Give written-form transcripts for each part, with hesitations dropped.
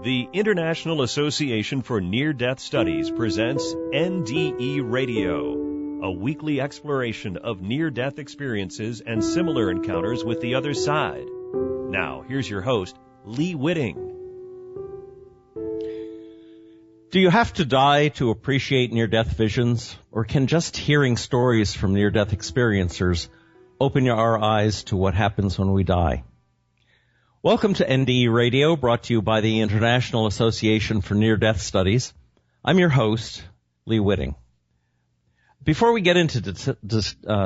The International Association for Near-Death Studies presents NDE Radio, a weekly exploration of near-death experiences and similar encounters with the other side. Now, here's your host, Lee Witting. Do you have to die to appreciate near-death visions, or can just hearing stories from near-death experiencers open our eyes to what happens when we die? Welcome to NDE Radio, brought to you by the International Association for Near-Death Studies. I'm your host, Lee Witting. Before we get into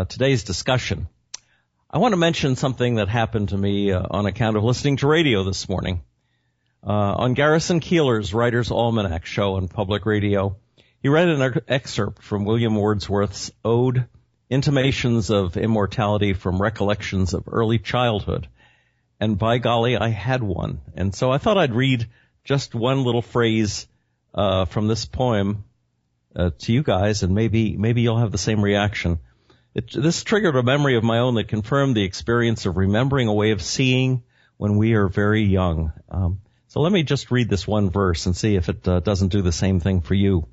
today's discussion, I want to mention something that happened to me on account of listening to radio this morning. On Garrison Keillor's Writer's Almanac show on public radio, he read an excerpt from William Wordsworth's ode, Intimations of Immortality from Recollections of Early Childhood. And by golly, I had one. And so I thought I'd read just one little phrase from this poem to you guys, and maybe you'll have the same reaction. This triggered a memory of my own that confirmed the experience of remembering a way of seeing when we are very young. So let me just read this one verse and see if it doesn't do the same thing for you.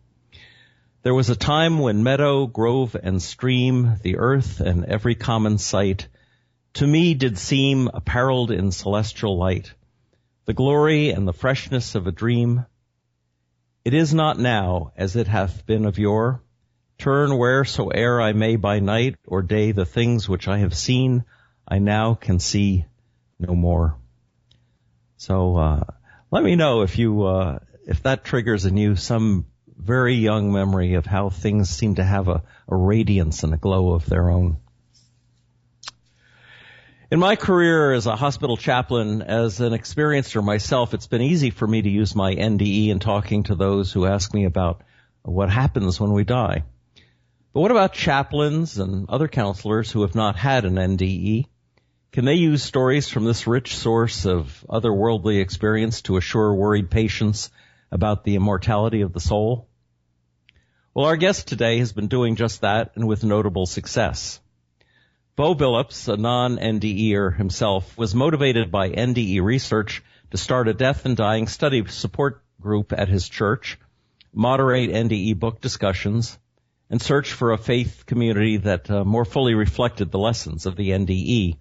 There was a time when meadow, grove, and stream, the earth and every common sight, to me did seem apparelled in celestial light, the glory and the freshness of a dream. It is not now as it hath been of yore. Turn wheresoe'er I may by night or day, the things which I have seen, I now can see no more. So let me know if that triggers in you some very young memory of how things seem to have a radiance and a glow of their own. In my career as a hospital chaplain, as an experiencer myself, it's been easy for me to use my NDE in talking to those who ask me about what happens when we die. But what about chaplains and other counselors who have not had an NDE? Can they use stories from this rich source of otherworldly experience to assure worried patients about the immortality of the soul? Well, our guest today has been doing just that, and with notable success. Bo Billups, a non-NDEer himself, was motivated by NDE research to start a death and dying study support group at his church, moderate NDE book discussions, and search for a faith community that more fully reflected the lessons of the NDE.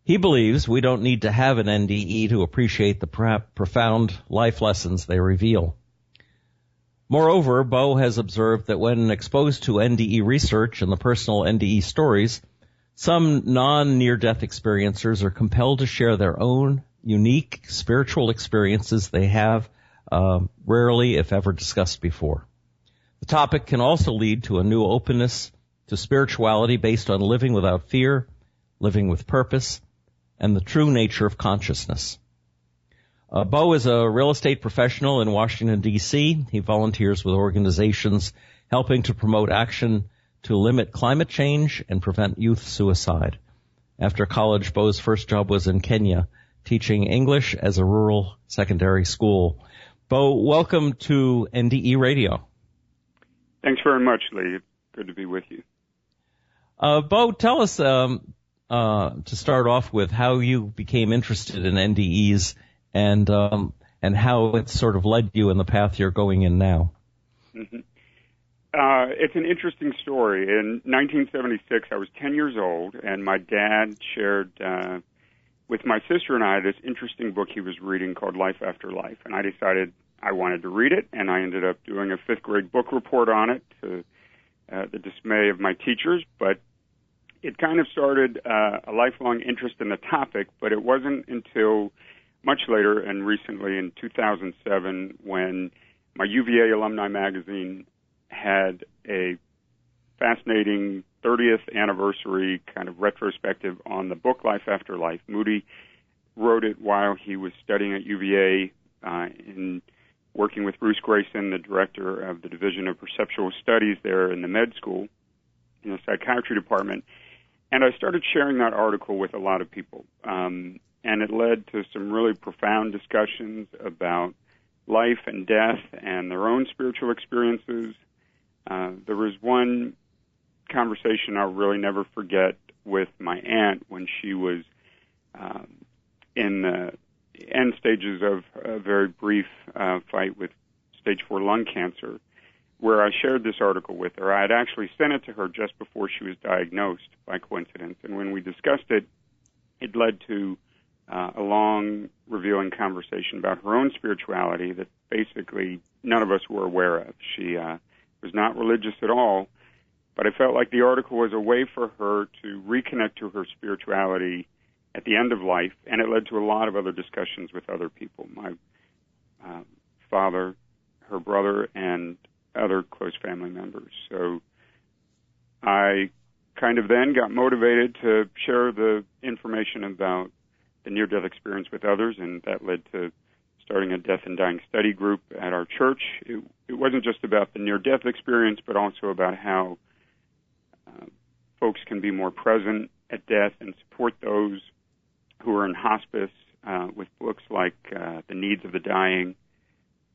He believes we don't need to have an NDE to appreciate the profound life lessons they reveal. Moreover, Bo has observed that when exposed to NDE research and the personal NDE stories, some non-near-death experiencers are compelled to share their own unique spiritual experiences they have rarely, if ever, discussed before. The topic can also lead to a new openness to spirituality based on living without fear, living with purpose, and the true nature of consciousness. Bo is a real estate professional in Washington, D.C. He volunteers with organizations helping to promote action to limit climate change and prevent youth suicide. After college, Bo's first job was in Kenya, teaching English as a rural secondary school. Bo, welcome to NDE Radio. Thanks very much, Lee. Good to be with you. Bo, tell us, to start off with, how you became interested in NDEs and how it sort of led you in the path you're going in now. Mm-hmm. It's an interesting story. In 1976, I was 10 years old, and my dad shared with my sister and I this interesting book he was reading called Life After Life, and I decided I wanted to read it, and I ended up doing a fifth-grade book report on it to the dismay of my teachers, but it kind of started a lifelong interest in the topic, but it wasn't until much later and recently in 2007 when my UVA alumni magazine had a fascinating 30th anniversary kind of retrospective on the book Life After Life. Moody wrote it while he was studying at UVA in working with Bruce Grayson, the director of the Division of Perceptual Studies there in the med school in the psychiatry department. And I started sharing that article with a lot of people. And it led to some really profound discussions about life and death and their own spiritual experiences. There was one conversation I'll really never forget with my aunt when she was in end stages of a very brief fight with stage 4 lung cancer, where I shared this article with her. I had actually sent it to her just before she was diagnosed by coincidence, and when we discussed it, it led to a long, revealing conversation about her own spirituality that basically none of us were aware of. She was not religious at all, but I felt like the article was a way for her to reconnect to her spirituality at the end of life, and it led to a lot of other discussions with other people, my father, her brother, and other close family members. So I kind of then got motivated to share the information about the near-death experience with others, and that led to starting a death and dying study group at our church. It wasn't just about the near-death experience, but also about how folks can be more present at death and support those who are in hospice with books like The Needs of the Dying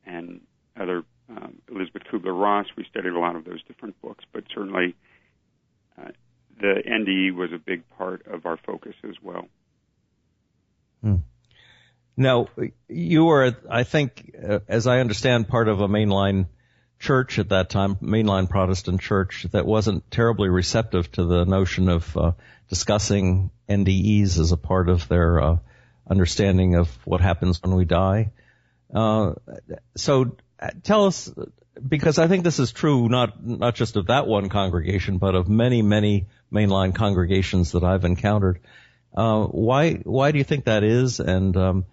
and other Elizabeth Kubler-Ross. We studied a lot of those different books, but certainly the NDE was a big part of our focus as well. Now, you were, I think, as I understand, part of a mainline church at that time, mainline Protestant church, that wasn't terribly receptive to the notion of discussing NDEs as a part of their understanding of what happens when we die. So tell us, because I think this is true not just of that one congregation, but of many, many mainline congregations that I've encountered. Why do you think that is, and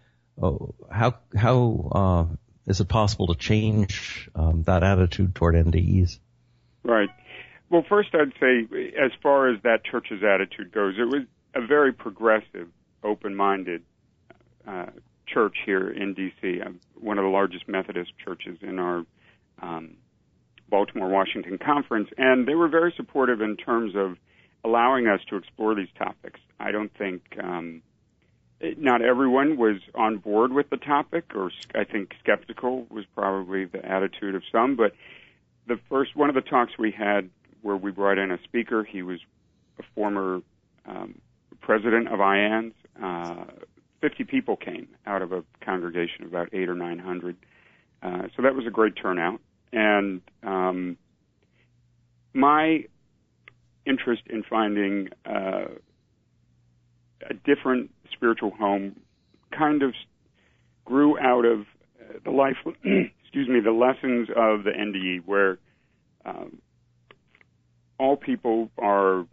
how is it possible to change that attitude toward NDEs? Right. Well, first I'd say, as far as that church's attitude goes, it was a very progressive, open-minded church here in D.C., one of the largest Methodist churches in our Baltimore-Washington conference, and they were very supportive in terms of allowing us to explore these topics. I don't think not everyone was on board with the topic, or I think skeptical was probably the attitude of some, but one of the talks we had where we brought in a speaker, he was a former president of IANS. 50 people came out of a congregation of about 800 or 900. So that was a great turnout. And my interest in finding a different spiritual home kind of grew out of the life, the lessons of the NDE, where all people are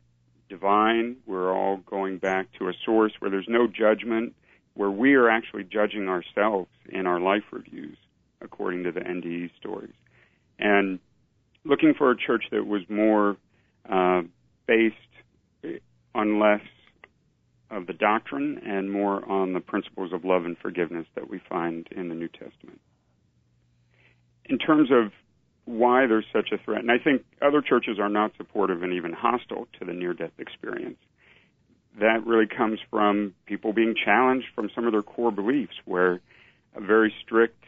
divine. We're all going back to a source where there's no judgment, where we are actually judging ourselves in our life reviews, according to the NDE stories. And looking for a church that was more based on less of the doctrine and more on the principles of love and forgiveness that we find in the New Testament. In terms of why there's such a threat, and I think other churches are not supportive and even hostile to the near-death experience, that really comes from people being challenged from some of their core beliefs, where a very strict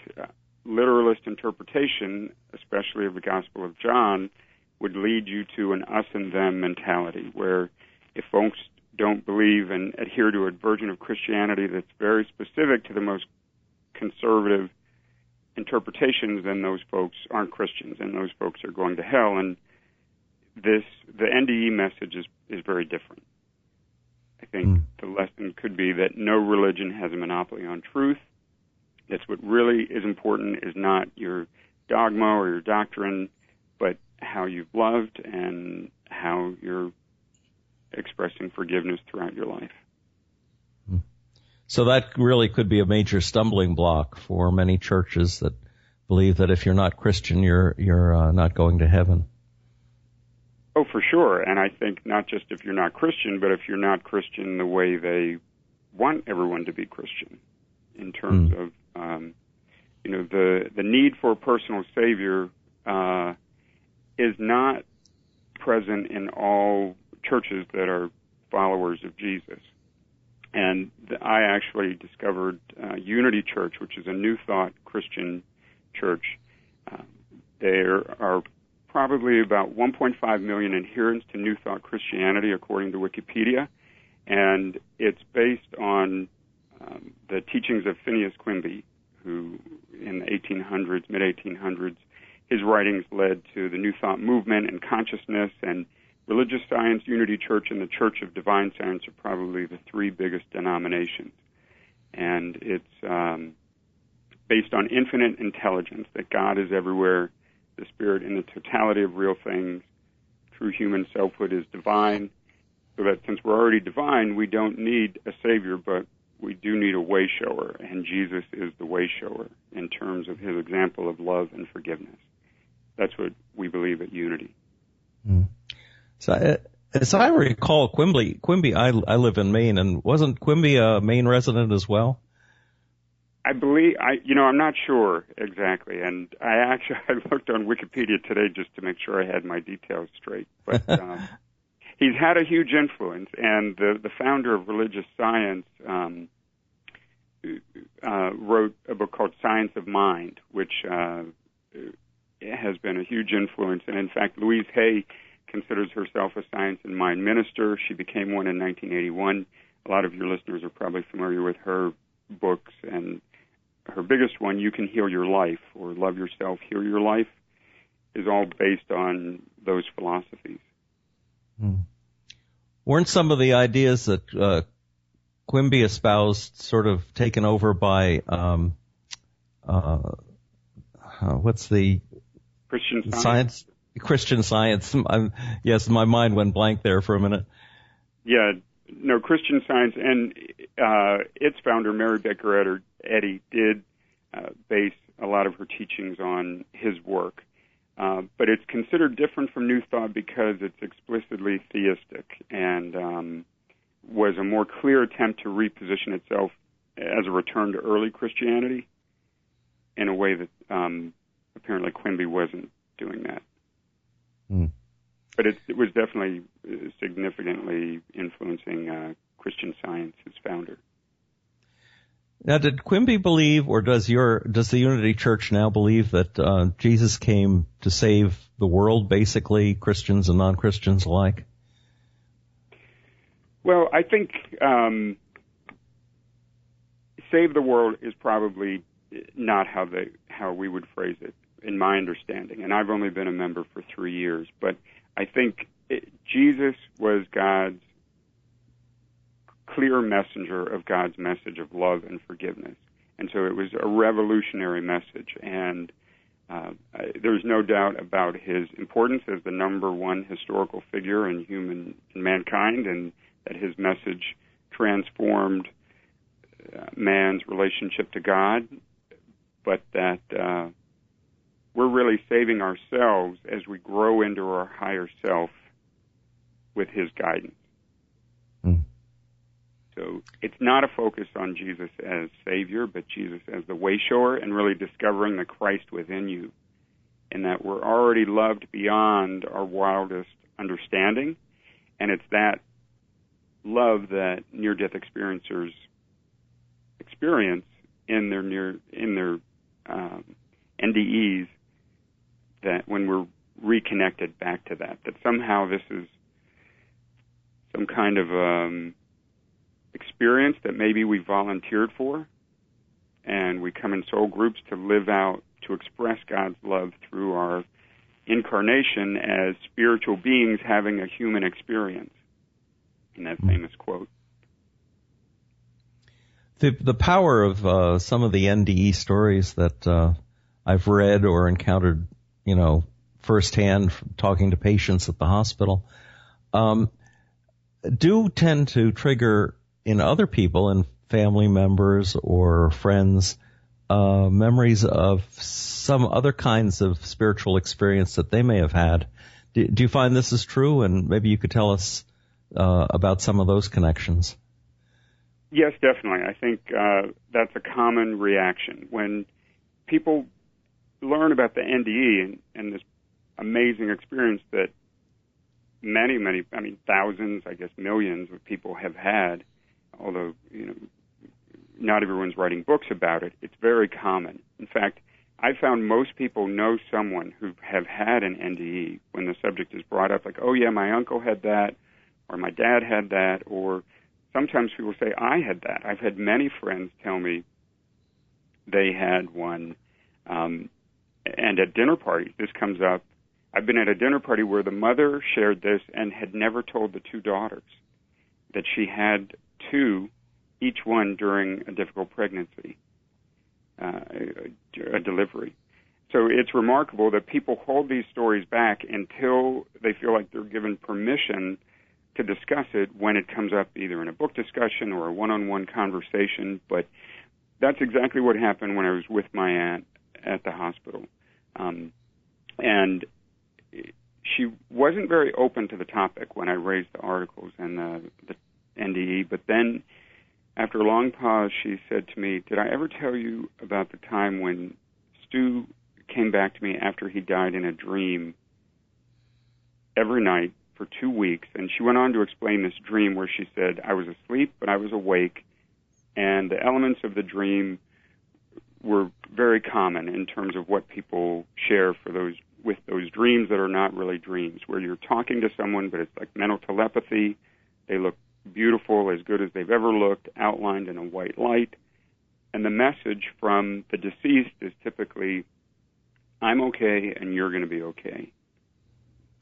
literalist interpretation, especially of the Gospel of John, would lead you to an us and them mentality, where if folks don't believe and adhere to a version of Christianity that's very specific to the most conservative interpretations, then those folks aren't Christians, and those folks are going to hell. And the NDE message is very different. I think the lesson could be that no religion has a monopoly on truth. That's what really is important, is not your dogma or your doctrine, but how you've loved and how you're expressing forgiveness throughout your life. So that really could be a major stumbling block for many churches that believe that if you're not Christian, you're not going to heaven. Oh, for sure. And I think not just if you're not Christian, but if you're not Christian the way they want everyone to be Christian, in terms of the need for a personal Savior is not present in all churches that are followers of Jesus. And I actually discovered Unity Church, which is a New Thought Christian church. There are probably about 1.5 million adherents to New Thought Christianity, according to Wikipedia, and it's based on the teachings of Phineas Quimby, who in the 1800s, mid-1800s, his writings led to the New Thought movement and consciousness, and religious science, Unity Church, and the Church of Divine Science are probably the three biggest denominations. And it's based on infinite intelligence, that God is everywhere, the Spirit in the totality of real things, true human selfhood is divine, so that since we're already divine, we don't need a Savior, but we do need a way shower, and Jesus is the way shower in terms of his example of love and forgiveness. That's what we believe at Unity. So, as I recall, Quimby, I live in Maine, and wasn't Quimby a Maine resident as well? I believe, I'm not sure exactly, and I looked on Wikipedia today just to make sure I had my details straight, but he's had a huge influence, and the founder of religious science wrote a book called Science of Mind, which has been a huge influence, and in fact, Louise Hay considers herself a science and mind minister. She became one in 1981. A lot of your listeners are probably familiar with her books, and her biggest one, You Can Heal Your Life, or Love Yourself, Heal Your Life, is all based on those philosophies. Weren't some of the ideas that Quimby espoused sort of taken over by what's the Christian science? Christian Science. Yes, my mind went blank there for a minute. Yeah, no, Christian Science, and its founder, Mary Baker Eddy, did base a lot of her teachings on his work. But it's considered different from New Thought because it's explicitly theistic and was a more clear attempt to reposition itself as a return to early Christianity in a way that apparently Quimby wasn't doing that. But it was definitely significantly influencing Christian Science, its founder. Now, did Quimby believe, or does the Unity Church now believe that Jesus came to save the world, basically, Christians and non-Christians alike? Well, I think save the world is probably not how we would phrase it, in my understanding. And I've only been a member for 3 years, but I think Jesus was God's clear messenger of God's message of love and forgiveness. And so it was a revolutionary message. And there's no doubt about his importance as the number one historical figure in mankind, and that his message transformed man's relationship to God, but that we're really saving ourselves as we grow into our higher self with his guidance. So it's not a focus on Jesus as Savior, but Jesus as the way shower, and really discovering the Christ within you, and that we're already loved beyond our wildest understanding. And it's that love that near-death experiencers experience in their NDEs, that when we're reconnected back to that somehow this is some kind of experience that maybe we volunteered for, and we come in soul groups to live out, to express God's love through our incarnation as spiritual beings having a human experience, in that famous quote. The power of some of the NDE stories that I've read or encountered, firsthand from talking to patients at the hospital, do tend to trigger in other people, in family members or friends, memories of some other kinds of spiritual experience that they may have had. Do you find this is true? And maybe you could tell us about some of those connections. Yes, definitely. I think that's a common reaction. When people learn about the NDE and this amazing experience that many, thousands, I guess millions of people have had, although, not everyone's writing books about it, it's very common. In fact, I found most people know someone who have had an NDE when the subject is brought up, like, oh yeah, my uncle had that, or my dad had that, or sometimes people say, I had that. I've had many friends tell me they had one. And at dinner parties, this comes up. I've been at a dinner party where the mother shared this and had never told the two daughters that she had two, each one during a difficult pregnancy, a delivery. So it's remarkable that people hold these stories back until they feel like they're given permission to discuss it when it comes up either in a book discussion or a one-on-one conversation. But that's exactly what happened when I was with my aunt at the hospital. And she wasn't very open to the topic when I raised the articles and the NDE, but then after a long pause, she said to me, did I ever tell you about the time when Stu came back to me after he died in a dream every night for 2 weeks? And she went on to explain this dream where she said, I was asleep, but I was awake, and the elements of the dream were very common in terms of what people share for those with those dreams that are not really dreams, where you're talking to someone, but it's like mental telepathy. They look beautiful, as good as they've ever looked, outlined in a white light. And the message from the deceased is typically, I'm okay and you're going to be okay.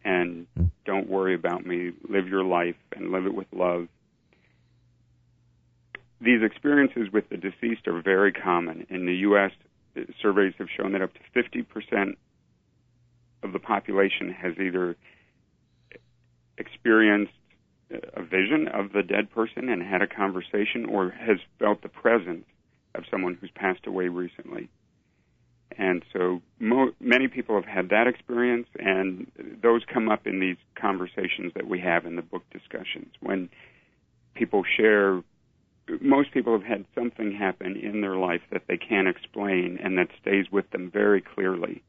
And don't worry about me. Live your life and live it with love. These experiences with the deceased are very common. In the U.S., surveys have shown that up to 50% of the population has either experienced a vision of the dead person and had a conversation, or has felt the presence of someone who's passed away recently. And so many people have had that experience, and those come up in these conversations that we have in the book discussions. When people share, most people have had something happen in their life that they can't explain and that stays with them very clearly,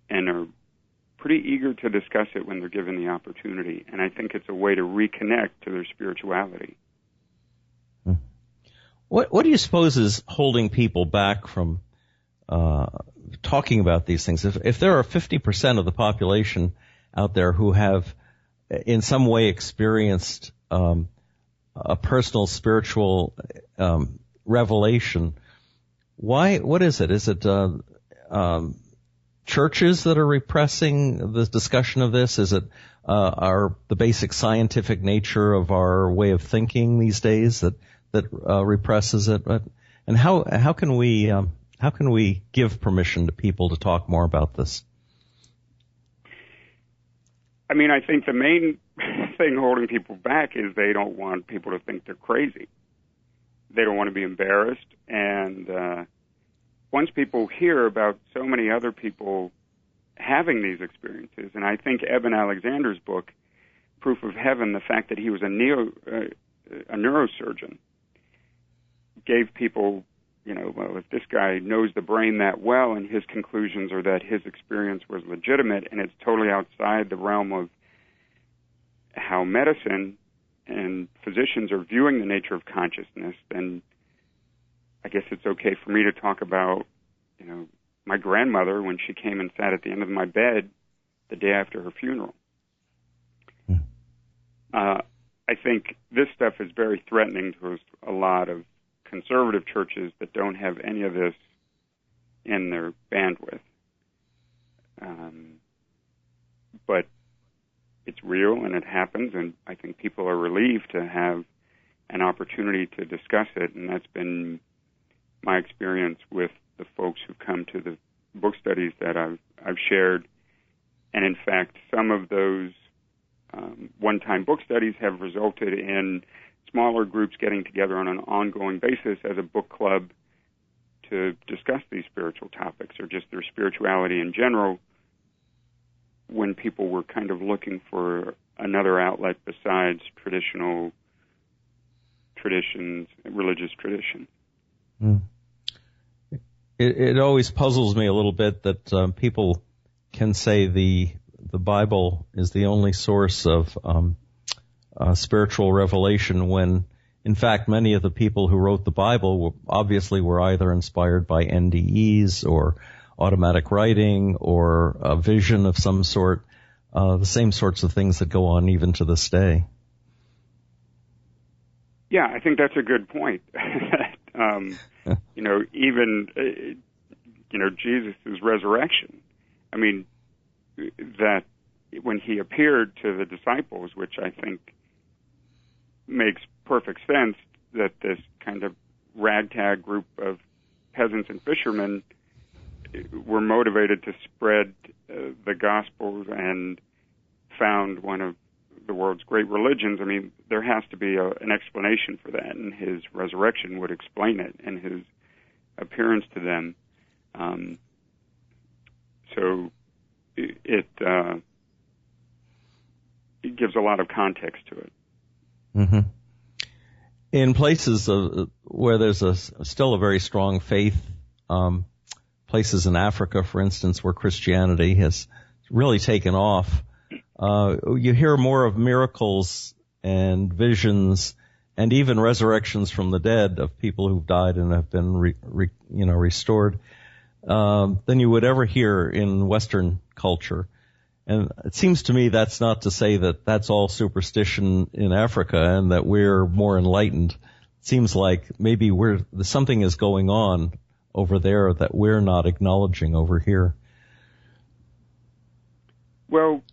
and are pretty eager to discuss it when they're given the opportunity. And I think it's a way to reconnect to their spirituality. What do you suppose is holding people back from talking about these things? If there are 50% of the population out there who have in some way experienced a personal spiritual revelation, what is it? Is it churches that are repressing the discussion of this? Is it the basic scientific nature of our way of thinking these days that represses it? And how can we give permission to people to talk more about this? I mean, I think the main thing holding people back is they don't want people to think they're crazy. They don't want to be embarrassed. And once people hear about so many other people having these experiences, and I think Eben Alexander's book, Proof of Heaven, the fact that he was a neurosurgeon, gave people, well, if this guy knows the brain that well and his conclusions are that his experience was legitimate and it's totally outside the realm of how medicine and physicians are viewing the nature of consciousness, then I guess it's okay for me to talk about, my grandmother when she came and sat at the end of my bed the day after her funeral. I think this stuff is very threatening to a lot of conservative churches that don't have any of this in their bandwidth. But it's real and it happens, and I think people are relieved to have an opportunity to discuss it, and that's been my experience with the folks who come to the book studies that I've shared. And in fact, some of those one-time book studies have resulted in smaller groups getting together on an ongoing basis as a book club to discuss these spiritual topics or just their spirituality in general, when people were kind of looking for another outlet besides traditional traditions, religious tradition. It always puzzles me a little bit that people can say the Bible is the only source of spiritual revelation when, in fact, many of the people who wrote the Bible were either inspired by NDEs or automatic writing or a vision of some sort, the same sorts of things that go on even to this day. Yeah, I think that's a good point. Even Jesus' resurrection. I mean, that when he appeared to the disciples, which I think makes perfect sense, that this kind of ragtag group of peasants and fishermen were motivated to spread the Gospels and found one of the world's great religions. I mean, there has to be an explanation for that, and his resurrection would explain it, and his appearance to them. So it gives a lot of context to it. Mm-hmm. In places where there's still a very strong faith, places in Africa, for instance, where Christianity has really taken off, you hear more of miracles and visions and even resurrections from the dead of people who've died and have been restored than you would ever hear in Western culture. And it seems to me that's not to say that that's all superstition in Africa and that we're more enlightened. It seems like maybe something is going on over there that we're not acknowledging over here. Well,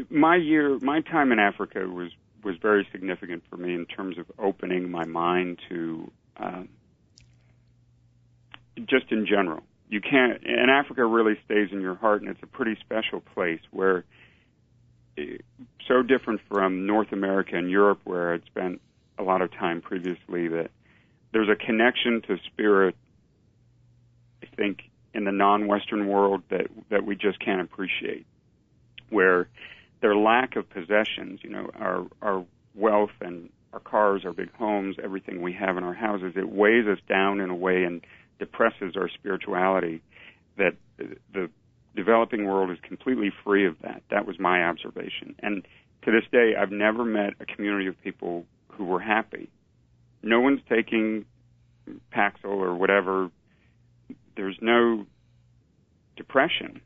my time in Africa was very significant for me in terms of opening my mind to just in general. And Africa really stays in your heart, and it's a pretty special place where, so different from North America and Europe, where I'd spent a lot of time previously, that there's a connection to spirit, I think, in the non-Western world that we just can't appreciate, where their lack of possessions, our wealth and our cars, our big homes, everything we have in our houses, it weighs us down in a way and depresses our spirituality, that the developing world is completely free of that. That was my observation. And to this day, I've never met a community of people who were happy. No one's taking Paxil or whatever. There's no depression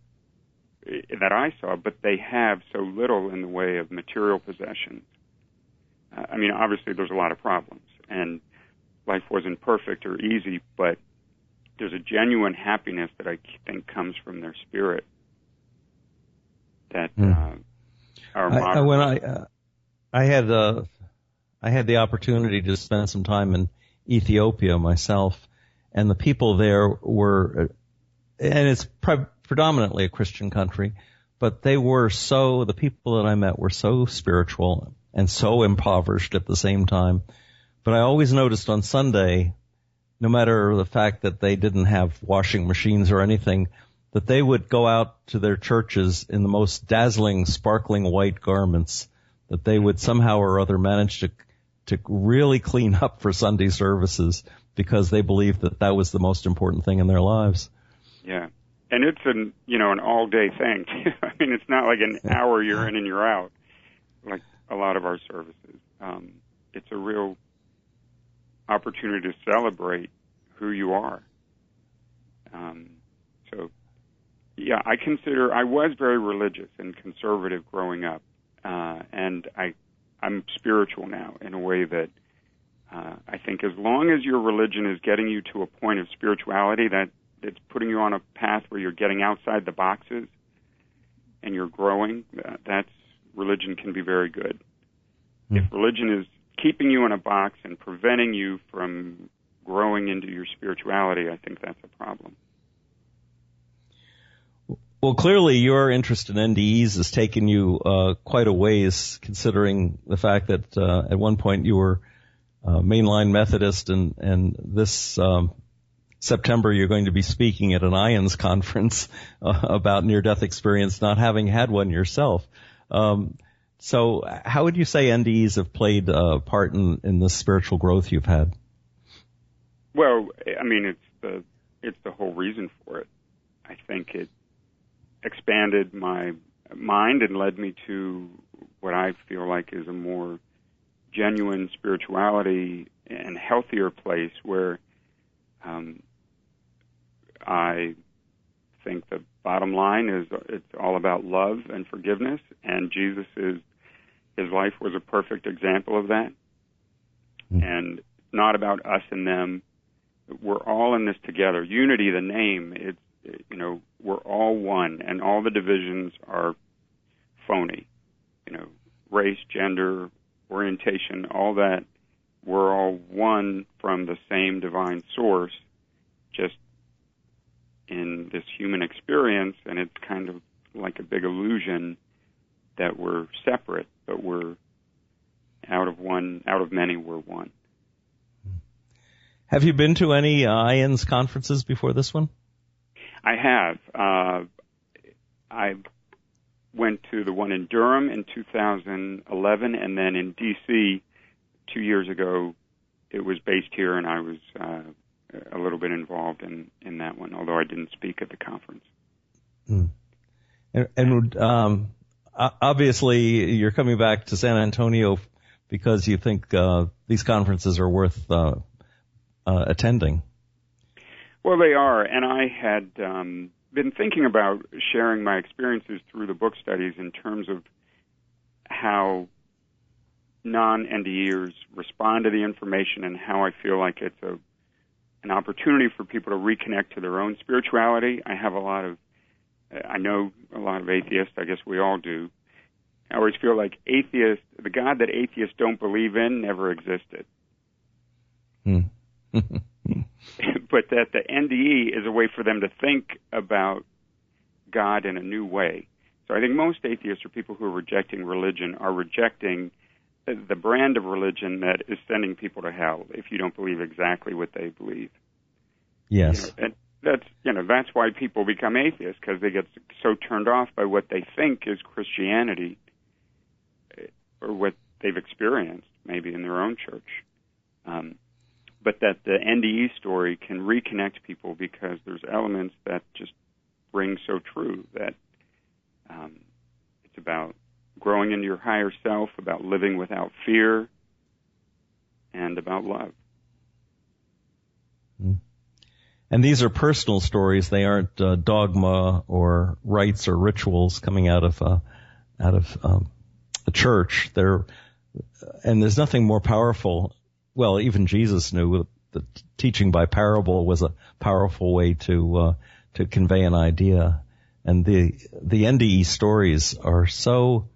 that I saw, but they have so little in the way of material possessions. I mean, obviously there's a lot of problems, and life wasn't perfect or easy, but there's a genuine happiness that I think comes from their spirit. That our modern... I had the opportunity to spend some time in Ethiopia myself, and the people there were, and it's predominantly a Christian country, but the people that I met were so spiritual and so impoverished at the same time. But I always noticed on Sunday, no matter the fact that they didn't have washing machines or anything, that they would go out to their churches in the most dazzling, sparkling white garments, that they would somehow or other manage to really clean up for Sunday services because they believed that was the most important thing in their lives. Yeah. And it's an all-day thing. I mean, it's not like an hour you're in and you're out, like a lot of our services. It's a real opportunity to celebrate who you are. I was very religious and conservative growing up, and I'm spiritual now in a way that I think as long as your religion is getting you to a point of spirituality, that it's putting you on a path where you're getting outside the boxes and you're growing, that's religion can be very good. If religion is keeping you in a box and preventing you from growing into your spirituality, I think that's a problem. Well, clearly your interest in NDEs has taken you quite a ways, considering the fact that at one point you were mainline Methodist, and this September you're going to be speaking at an IONS conference about near-death experience, not having had one yourself. So how would you say NDEs have played a part in the spiritual growth you've had? Well, I mean, it's the whole reason for it. I think it expanded my mind and led me to what I feel like is a more genuine spirituality and healthier place where I think the bottom line is it's all about love and forgiveness, and Jesus is his life was a perfect example of that. And it's not about us and them. We're all in this together. Unity, the name, we're all one, and all the divisions are phony. Race, gender, orientation, all that. We're all one from the same divine source, just in this human experience, and it's kind of like a big illusion that we're separate, but we're out of many, we're one. Have you been to any IANS conferences before this one? I have. I went to the one in Durham in 2011, and then in D.C. 2 years ago. It was based here, and I was a little bit involved in that one, although I didn't speak at the conference. And obviously, you're coming back to San Antonio because you think these conferences are worth attending. Well, they are, and I had been thinking about sharing my experiences through the book studies in terms of how non-NDEers respond to the information and how I feel like it's an opportunity for people to reconnect to their own spirituality. I know a lot of atheists, I guess we all do. I always feel like the God that atheists don't believe in never existed. But that the NDE is a way for them to think about God in a new way. So I think most atheists or people who are rejecting religion are rejecting the brand of religion that is sending people to hell if you don't believe exactly what they believe. Yes. And that's why people become atheists, because they get so turned off by what they think is Christianity or what they've experienced maybe in their own church. But that the NDE story can reconnect people because there's elements that just ring so true that it's about growing into your higher self, about living without fear, and about love. And these are personal stories. They aren't dogma or rites or rituals coming out of the church. And there's nothing more powerful. Well, even Jesus knew that teaching by parable was a powerful way to convey an idea. And the NDE stories are so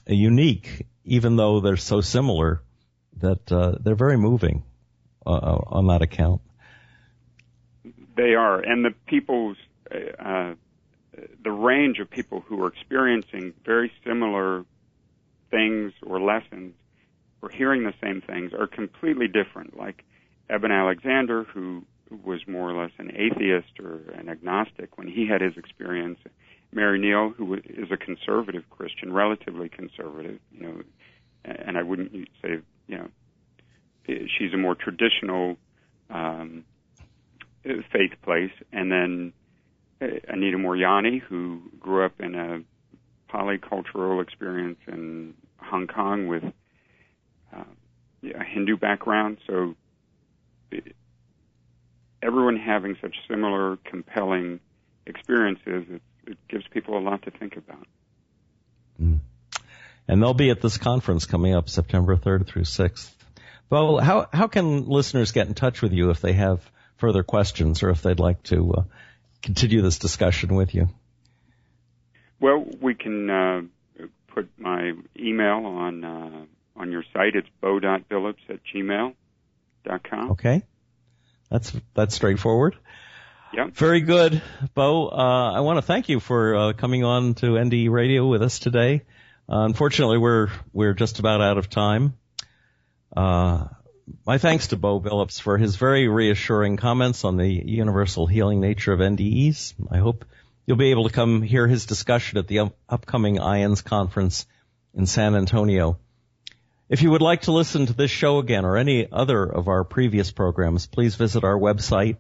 unique, even though they're so similar, that they're very moving on that account. They are, and the range of people who are experiencing very similar things or lessons or hearing the same things are completely different. Like Eben Alexander, who was more or less an atheist or an agnostic when he had his experience. Mary Neal, who is a conservative Christian, relatively conservative, and I wouldn't say, she's a more traditional faith place. And then Anita Moorjani, who grew up in a polycultural experience in Hong Kong with a Hindu background. So everyone having such similar, compelling experiences, it gives people a lot to think about. And they'll be at this conference coming up September 3rd through 6th. Bo, how can listeners get in touch with you if they have further questions or if they'd like to continue this discussion with you? Well, we can put my email on your site. It's bo.billups@gmail.com. Okay. That's straightforward. Yeah. Very good, Bo. I want to thank you for coming on to NDE Radio with us today. Unfortunately, we're just about out of time. My thanks to Bo Billups for his very reassuring comments on the universal healing nature of NDEs. I hope you'll be able to come hear his discussion at the upcoming IANS conference in San Antonio. If you would like to listen to this show again or any other of our previous programs, please visit our website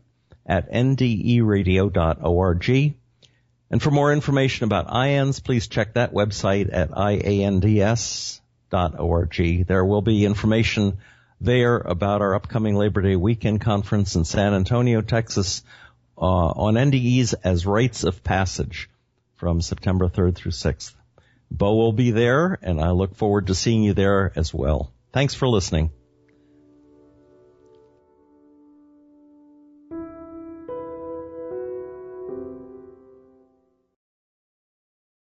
at nderadio.org. And for more information about IANS, please check that website at iands.org. There will be information there about our upcoming Labor Day weekend conference in San Antonio, Texas, on NDEs as rites of passage from September 3rd through 6th. Bo will be there, and I look forward to seeing you there as well. Thanks for listening.